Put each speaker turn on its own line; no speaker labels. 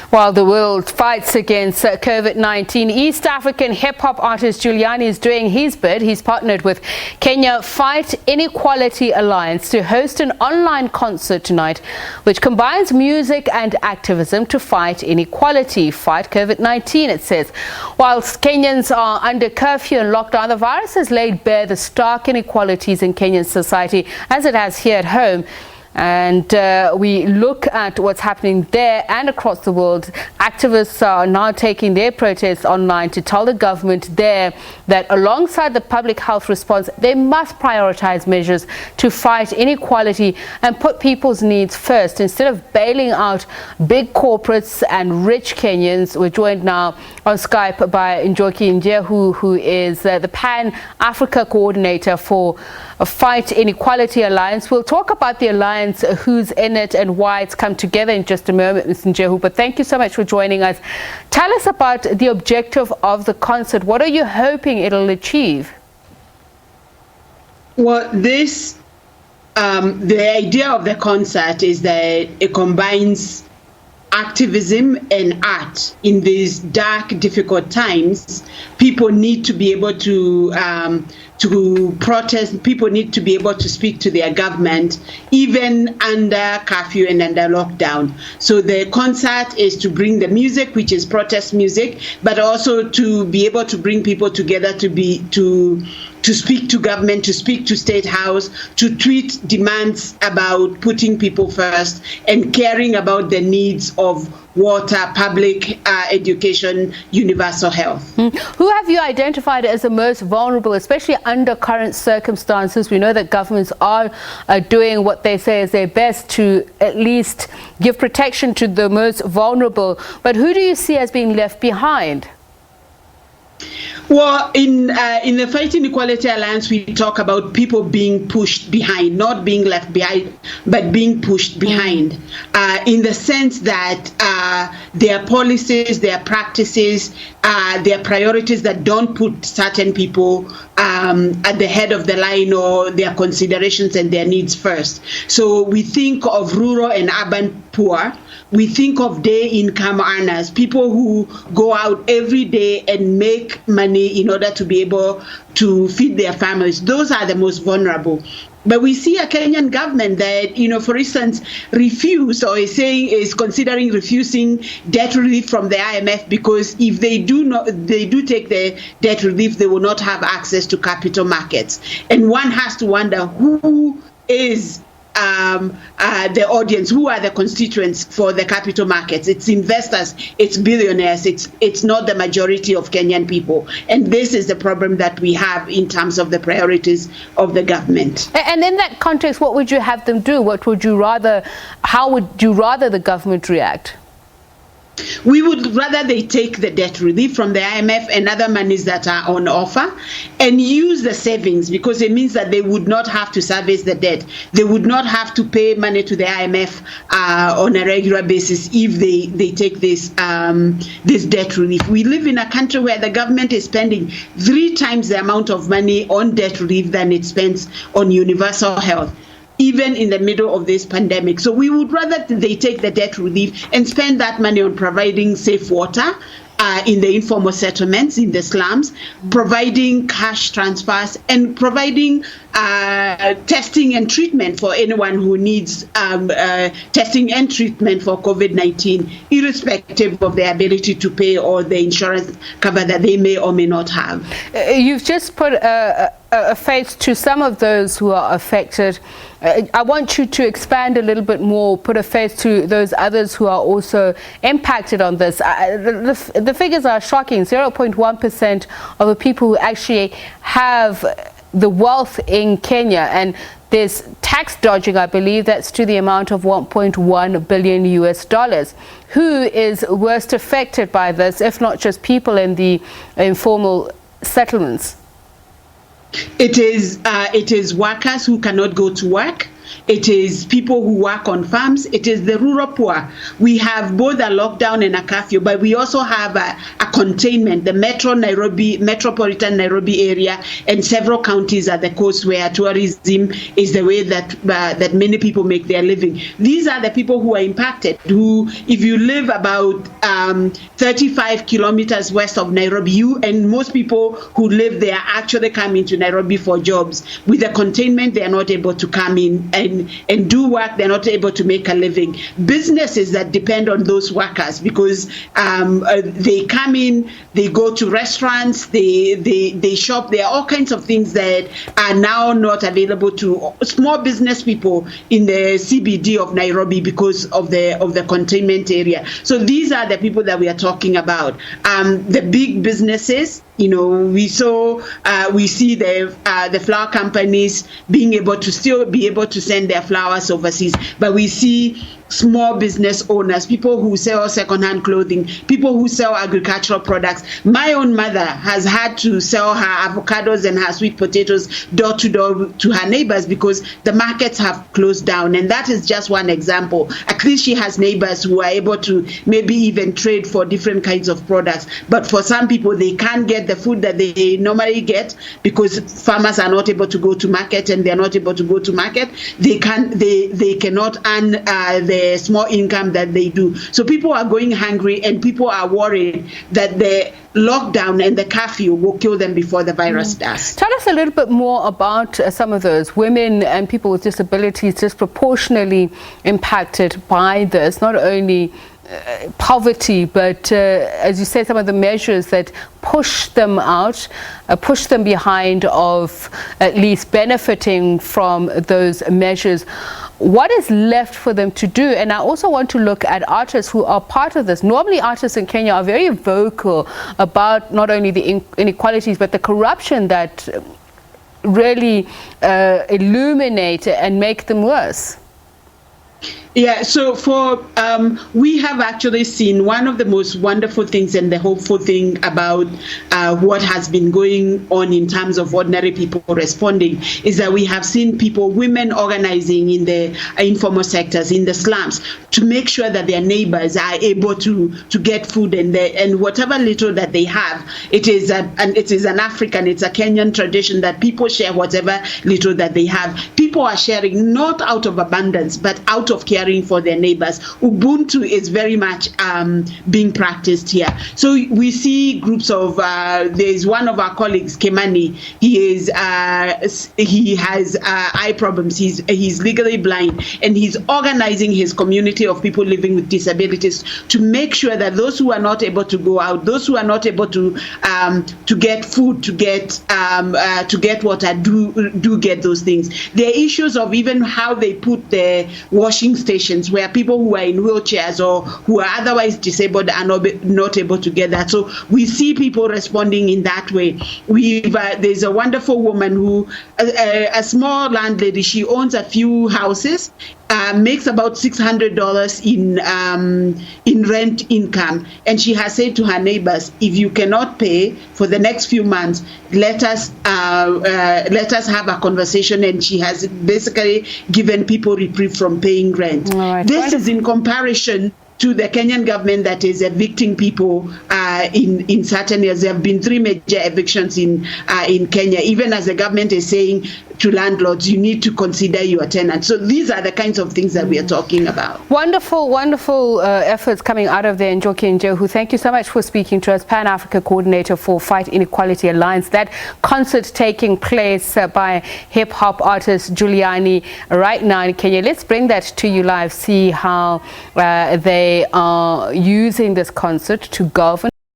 While the world fights against COVID-19, East African hip-hop artist Juliani is doing his bit. He's partnered with Kenya Fight Inequality Alliance to host an online concert tonight, which combines music and activism to fight inequality, fight COVID-19, it says. Whilst Kenyans are under curfew and lockdown, the virus has laid bare the stark inequalities in Kenyan society, as it has here at home. And we look at what's happening there and across the world. Activists are now taking their protests online to tell the government there that alongside the public health response, they must prioritize measures to fight inequality and put people's needs first instead of bailing out big corporates and rich Kenyans. We're joined now on Skype by Njoki Njehû, who is the Pan-Africa coordinator for Fight Inequality Alliance. We'll talk about the alliance, who's in it and why it's come together in just a moment, Mr. Njehû. But thank you so much for joining us. Tell us about the objective of the concert. What are you hoping it'll achieve?
Well, the idea of the concert is that it combines activism and art. In these dark, difficult times, people need to be able to protest. People need to be able to speak to their government, even under curfew and under lockdown. So the concert is to bring the music, which is protest music, but also to be able to bring people together to speak to government, to speak to State House, to tweet demands about putting people first and caring about the needs of water, public education, universal health.
Who have you identified as the most vulnerable, especially under current circumstances? We know that governments are doing what they say is their best to at least give protection to the most vulnerable. But who do you see as being left behind?
Well, in the Fight Inequality Alliance, we talk about people being pushed behind, not being left behind, but being pushed behind, in the sense that their policies, their practices, their priorities that don't put certain people at the head of the line, or their considerations and their needs first. So we think of rural and urban poor. We think of day income earners, people who go out every day and make money in order to be able to feed their families. Those are the most vulnerable. But we see a Kenyan government that, for instance, is considering refusing debt relief from the IMF, because if they do take the debt relief, they will not have access to capital markets. And one has to wonder who is the audience, who are the constituents for the capital markets. It's investors, it's billionaires, it's not the majority of Kenyan people. And this is the problem that we have in terms of the priorities of the government.
And in that context, what would you have them do? How would you rather the government react?
We would rather they take the debt relief from the IMF and other monies that are on offer and use the savings, because it means that they would not have to service the debt. They would not have to pay money to the IMF on a regular basis if they take this debt relief. We live in a country where the government is spending 3 times the amount of money on debt relief than it spends on universal health, even in the middle of this pandemic. So we would rather they take the debt relief and spend that money on providing safe water in the informal settlements, in the slums, providing cash transfers, and providing testing and treatment for anyone who needs testing and treatment for COVID-19, irrespective of their ability to pay or the insurance cover that they may or may not have.
You've just put a face to some of those who are affected. I want you to expand a little bit more, put a face to those others who are also impacted on this. The figures are shocking. 0.1% of the people who actually have the wealth in Kenya, and there's tax dodging, I believe that's to the amount of $1.1 billion US. Who is worst affected by this, if not just people in the informal settlements?
It is workers who cannot go to work. it is people who work on farms, it is the rural poor. We have both a lockdown and a curfew, but we also have a containment, the metropolitan Nairobi area, and several counties at the coast where tourism is the way that that many people make their living. These are the people who are impacted, who, if you live about 35 kilometers west of Nairobi, and most people who live there actually come into Nairobi for jobs. With the containment, they are not able to come in and do work. They're not able to make a living. Businesses that depend on those workers, because they come in, they go to restaurants, they shop. There are all kinds of things that are now not available to small business people in the CBD of Nairobi because of the containment area. So these are the people that we are talking about. The big businesses, we see the flower companies being able to still be able to send their flowers overseas, but we see small business owners, people who sell secondhand clothing, people who sell agricultural products. My own mother has had to sell her avocados and her sweet potatoes door to door to her neighbors because the markets have closed down. And that is just one example. At least she has neighbors who are able to maybe even trade for different kinds of products. But for some people, they can't get the food that they normally get because farmers are not able to go to market, and they're not able to go to market. They cannot earn the small income that they do. So people are going hungry, and people are worried that the lockdown and the curfew will kill them before the virus does.
Tell us a little bit more about some of those women and people with disabilities disproportionately impacted by this, not only poverty, but as you say, some of the measures that push them out, push them behind of at least benefiting from those measures. What is left for them to do? And I also want to look at artists who are part of this. Normally artists in Kenya are very vocal about not only the inequalities, but the corruption that really illuminate and make them worse.
Yeah, so we have actually seen one of the most wonderful things and the hopeful thing about what has been going on in terms of ordinary people responding is that we have seen women organizing in the informal sectors, in the slums, to make sure that their neighbors are able to get food, and whatever little that they have. It is an African, it's a Kenyan tradition that people share whatever little that they have. People are sharing not out of abundance, but out of caring for their neighbors. Ubuntu is very much being practiced here. So we see groups of, there's one of our colleagues, Kimani, he has eye problems, he's legally blind, and he's organizing his community of people living with disabilities to make sure that those who are not able to go out, those who are not able to get food, to get water, do get those things. There are issues of even how they put the washing stations where people who are in wheelchairs or who are otherwise disabled are not able to get that. So we see people responding in that way. There's a wonderful woman who, a small landlady, she owns a few houses, makes about $600 in rent income, and she has said to her neighbors, if you cannot pay for the next few months, let us have a conversation. And she has basically given people reprieve from paying rent. Right. This is in comparison to the Kenyan government that is evicting people in certain years. There have been 3 major evictions in Kenya, even as the government is saying to landlords, you need to consider your tenants. So these are the kinds of things that we are talking about.
Wonderful, wonderful efforts coming out of there. Njoki Njehû, thank you so much for speaking to us, Pan-Africa Coordinator for Fight Inequality Alliance. That concert taking place by hip-hop artist Juliani right now in Kenya. Let's bring that to you live, see how they are using this concert to govern.